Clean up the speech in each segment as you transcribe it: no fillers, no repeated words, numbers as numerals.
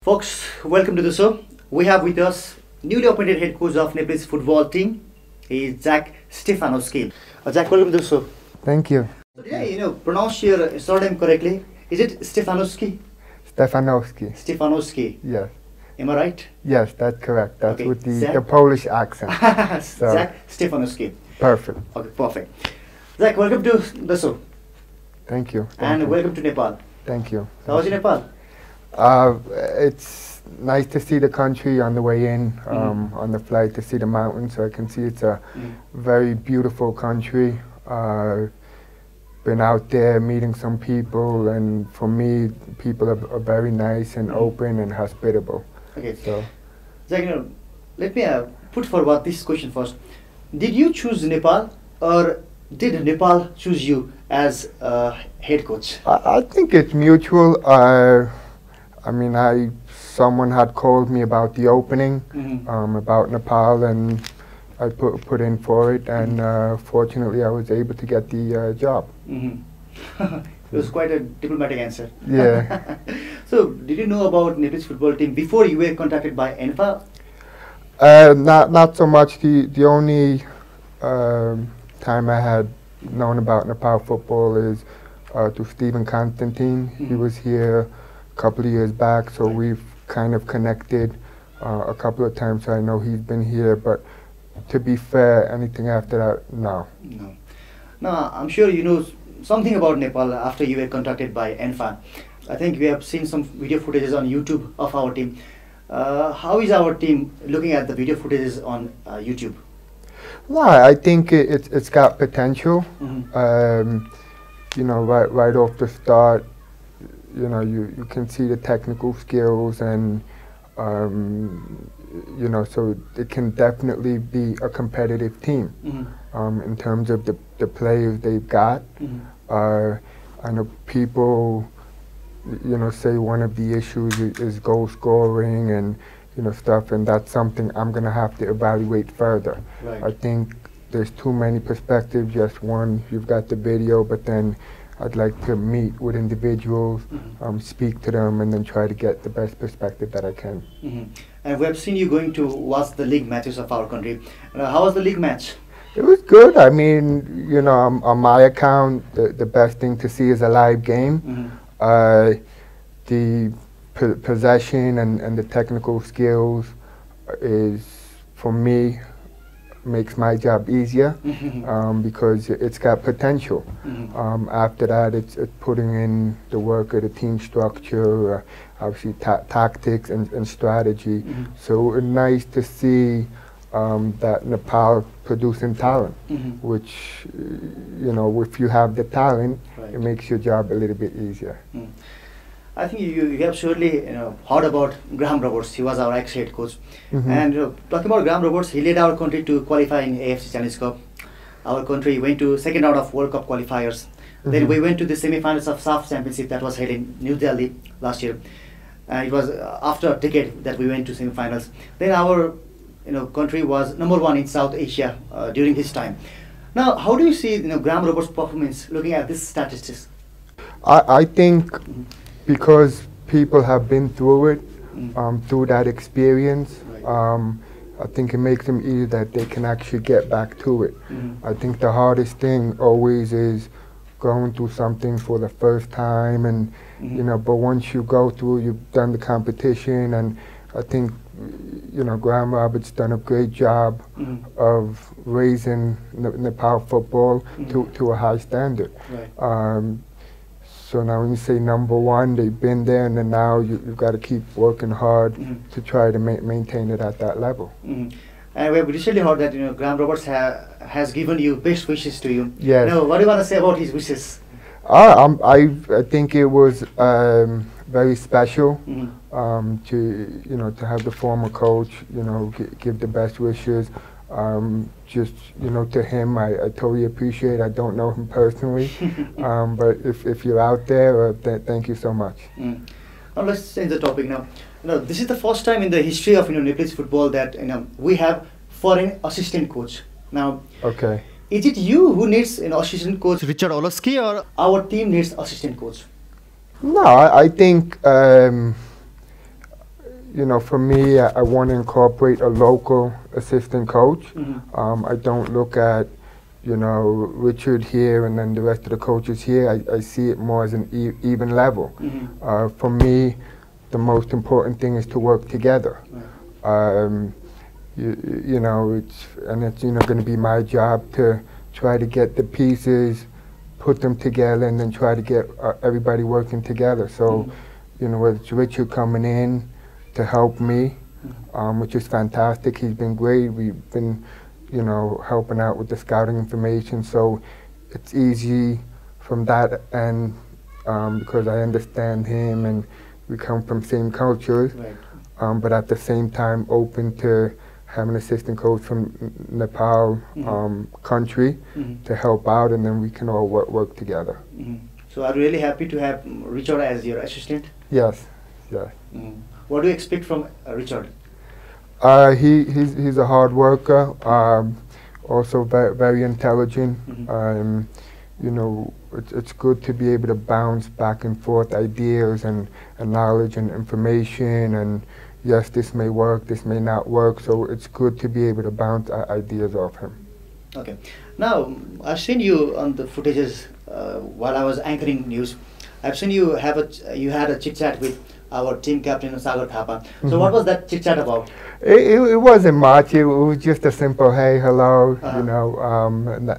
Folks, welcome to the show. We have with us newly appointed head coach of Nepalese football team. He is Jack Stefanowski. Jack, welcome to the show. Thank you. So did I, pronounce your surname correctly? Is it Stefanowski? Stefanowski. Stefanowski. Yes. Am I right? Yes, that's correct. That's Okay. with the Polish accent. So, Jack Stefanowski. perfect. Okay, perfect. Jack, welcome to the show. Thank you. And welcome to Nepal. Thank you. How was in Nepal? It's nice to see the country on the way in, on the flight to see the mountains. So I can see it's a very beautiful country. Been out there meeting some people, and for me, people are very nice and open and hospitable. Okay. So, Jack, let me put forward this question first. Did you choose Nepal, or did Nepal choose you as head coach? I think it's mutual. I mean, someone had called me about the opening, about Nepal, and I put in for it, and fortunately I was able to get the job. It was quite a diplomatic answer. Yeah. So, did you know about Nepalese football team before you were contacted by NFA? Not so much. The only time I had known about Nepal football is through Stephen Constantine. He was here a couple of years back, so we've kind of connected a couple of times. So I know he's been here, but to be fair, anything after that, no. No. Now, I'm sure you know something about Nepal after you were contacted by NFA. I think we have seen some video footages on YouTube of our team. How is our team looking at the video footages on YouTube? No, I think it's got potential. You know, right off the start, you know, you can see the technical skills, and you know, so it can definitely be a competitive team in terms of the players they've got. I know people, you know, say one of the issues is goal scoring and, you know, stuff, and that's something I'm going to have to evaluate further. Right. I think there's too many perspectives. Just one, you've got the video, but then I'd like to meet with individuals, speak to them, and then try to get the best perspective that I can. And we have seen you going to watch the league matches of our country. How was the league match? It was good. I mean, you know, on my account, the best thing to see is a live game. The possession and the technical skills is, for me, makes my job easier because it's got potential. After that, it's putting in the work of the team structure, obviously tactics and strategy. So it's nice to see that Nepal producing talent, which, you know, if you have the talent, it makes your job a little bit easier. I think you have surely heard about Graham Roberts. He was our ex-head coach. And talking about Graham Roberts, he led our country to qualify in AFC Challenge Cup. Our country went to second round of World Cup qualifiers. Then we went to the semi-finals of SAF Championship that was held in New Delhi last year. It was after a decade that we went to semi-finals. Then our country was #1 in South Asia during his time. Now, how do you see Graham Roberts' performance looking at these statistics? I think because people have been through it, through that experience, I think it makes them easy that they can actually get back to it. I think the hardest thing always is going through something for the first time, and but once you go through, you've done the competition, and I think Graham Roberts done a great job of raising Nepal football to a high standard. So now when you say #1, they've been there, and then now you've got to keep working hard to try to maintain it at that level. And we have recently heard that Graham Roberts has given you best wishes to you. Yes. What do you want to say about his wishes? I think it was very special to have the former coach give the best wishes. Just to him, I totally appreciate. I don't know him personally, but if you're out there, thank you so much. Now let's change the topic now. This is the first time in the history of Nepalese football that we have foreign assistant coach. Now, okay, is it you who needs an assistant coach, Richard Oloski, or our team needs assistant coach? No, I think you know, for me, I want to incorporate a local assistant coach. I don't look at, you know, Richard here and then the rest of the coaches here. I see it more as an even level. For me, the most important thing is to work together. You know, it's you know, going to be my job to try to get the pieces, put them together, and then try to get everybody working together. So, you know, whether it's Richard coming in to help me, which is fantastic. He's been great. We've been, you know, helping out with the scouting information. So it's easy from that end because I understand him and we come from same cultures. Right. But at the same time, open to have an assistant coach from Nepal country to help out, and then we can all work together. So are you really happy to have Richard as your assistant? Yes, yes. What do you expect from Richard? He's a hard worker, also very intelligent. You know, it's good to be able to bounce back and forth ideas and knowledge and information, and yes, this may work, this may not work, so it's good to be able to bounce ideas off him. Okay. Now, I've seen you on the footages while I was anchoring news. I've seen you you had a chit-chat with our team captain, Sagar Thapa. So what was that chit-chat about? It wasn't much. It was just a simple, hey, hello, you know,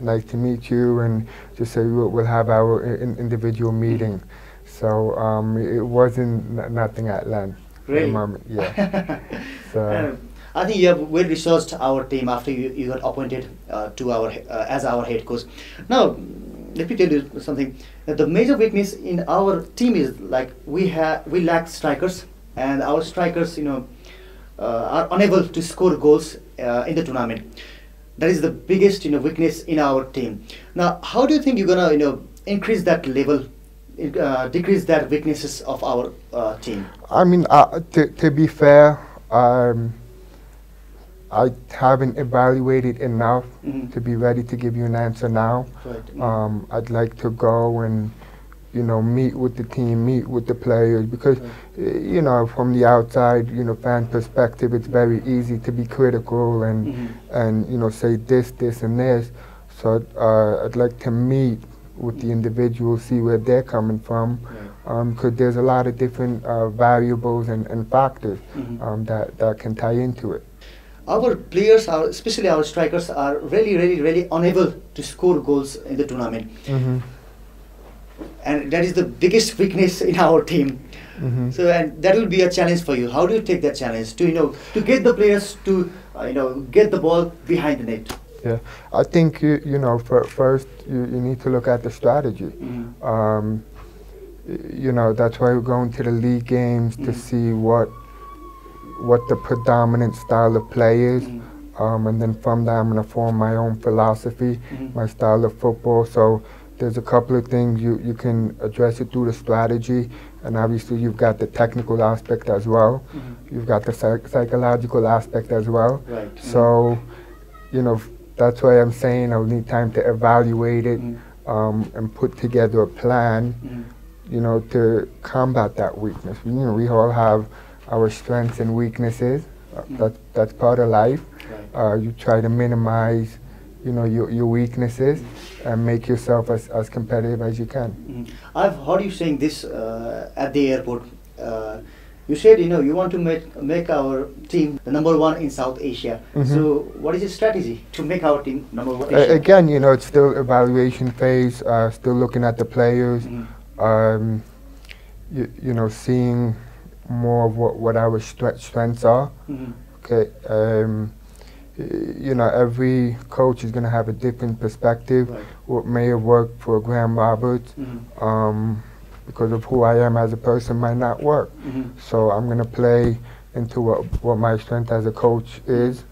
nice to meet you, and just say we'll have our individual meeting. So it wasn't nothing at length. Really? At the moment, yeah. So. I think you have well researched our team after you got appointed to our as our head coach. Now, let me tell you something. The major weakness in our team is like we lack strikers, and our strikers, you know, are unable to score goals in the tournament. That is the biggest, you know, weakness in our team. Now, how do you think you're gonna, you know, increase that level, decrease that weaknesses of our team? I mean, to be fair, I haven't evaluated enough to be ready to give you an answer now. Right. I'd like to go and, you know, meet with the team, meet with the players, because, you know, from the outside, you know, fan perspective, it's very easy to be critical and you know, say this, and this. So I'd like to meet with the individuals, see where they're coming from, because there's a lot of different variables and factors that can tie into it. Our players, especially our strikers, are really unable to score goals in the tournament. And that is the biggest weakness in our team. So, and that will be a challenge for you. How do you take that challenge to, you know, to get the players to, you know, get the ball behind the net? Yeah, I think you know, first you need to look at the strategy. You know, that's why we're going to the league games to see what the predominant style of play is, and then from that I'm going to form my own philosophy, my style of football. So there's a couple of things you can address it through the strategy, and obviously you've got the technical aspect as well. You've got the psychological aspect as well. Right. So, you know, that's why I'm saying I'll need time to evaluate it and put together a plan, you know, to combat that weakness. You know, we all have our strengths and weaknesses. That's part of life. Right. You try to minimize, you know, your weaknesses and make yourself as competitive as you can. I've heard you saying this at the airport. You said, you know, you want to make our team the #1 in South Asia. So what is your strategy to make our team #1 Asia? Again, you know, it's still evaluation phase, still looking at the players, you know, seeing more of what our strengths are. Okay, you know, every coach is going to have a different perspective. Right. What may have worked for Graham Roberts, because of who I am as a person, might not work. So I'm going to play into what my strength as a coach is,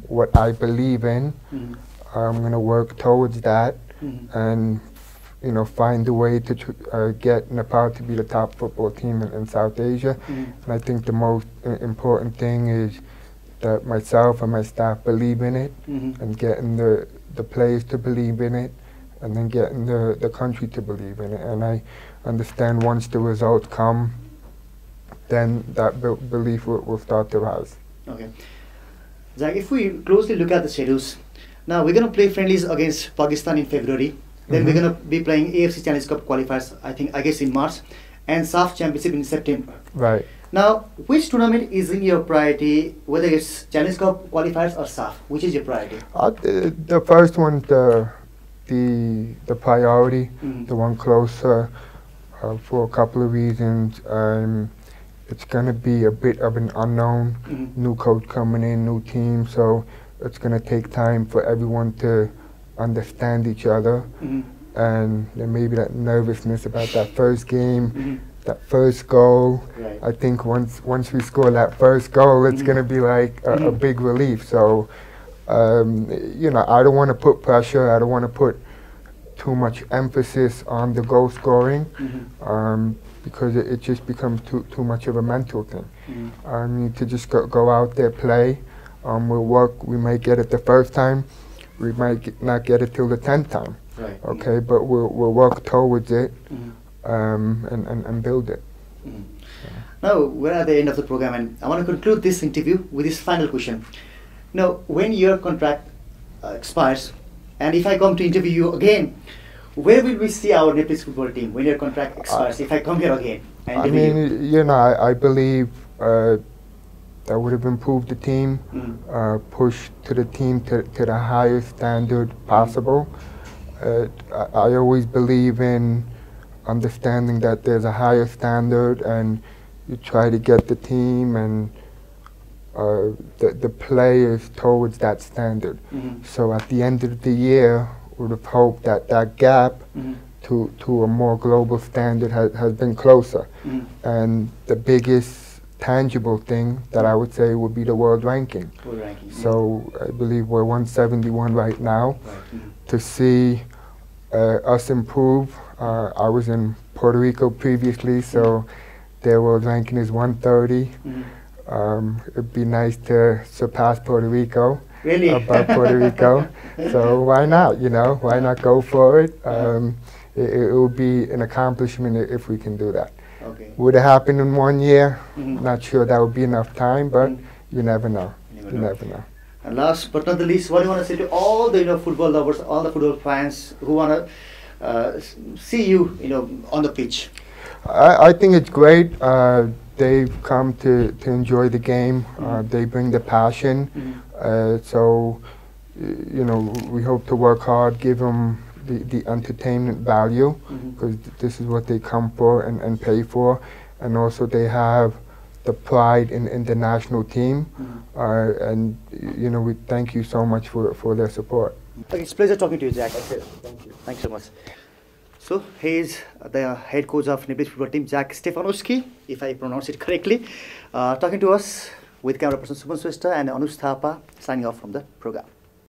what I believe in. I'm going to work towards that, and, you know, find a way to get Nepal to be the top football team in South Asia. And I think the most important thing is that myself and my staff believe in it, and getting the players to believe in it, and then getting the country to believe in it. And I understand once the results come, then that belief will start to rise. Okay. Jack, if we closely look at the schedules, now we're going to play friendlies against Pakistan in February. Then we're going to be playing AFC Challenge Cup qualifiers, I guess in March, and SAF Championship in September. Right. Now, which tournament is in your priority, whether it's Challenge Cup qualifiers or SAF? Which is your priority? The first one, the priority, the one closer, for a couple of reasons. It's going to be a bit of an unknown, new coach coming in, new team, so it's going to take time for everyone to understand each other, and there may be that nervousness about that first game, that first goal. Right. I think once we score that first goal, it's going to be like a big relief. So, you know, I don't want to put pressure. I don't want to put too much emphasis on the goal scoring, because it just becomes too much of a mental thing. I need to just go out there, play. We'll work. We might get it the first time. We might not get it till the 10th time. Right. Okay, but we'll work towards it, and build it. Now we're at the end of the program, and I want to conclude this interview with this final question. Now, when your contract expires, and if I come to interview you again, where will we see our Nepalese football team when your contract expires? If I come here again and I mean, you know, I believe that would have improved the team, pushed to the team to the highest standard possible. I always believe in understanding that there's a higher standard, and you try to get the team and the players towards that standard. So at the end of the year, would have hoped that that gap to a more global standard has been closer. And the biggest tangible thing that I would say would be the world ranking. So I believe we're 171 right now. To see us improve, I was in Puerto Rico previously, so their world ranking is 130. It'd be nice to surpass Puerto Rico. Really? Above Puerto Rico. So why not, you know? Why not go for it? It would be an accomplishment if we can do that. Okay. Would it happen in 1 year? Not sure that would be enough time, but you never know. You never know. And last but not the least, what do you want to say to all the football lovers, all the football fans who want to see you, on the pitch? I think it's great. They've come to enjoy the game. They bring the passion. So, we hope to work hard, give them the entertainment value, because this is what they come for and pay for. And also they have the pride in the national team. And, we thank you so much for their support. Okay, it's a pleasure talking to you, Jack. Okay, thank you. Thanks so much. So he is the head coach of Nepalese football team, Jack Stefanowski, if I pronounce it correctly, talking to us with camera person Suman Swesta and Anuz Thapa, signing off from the program.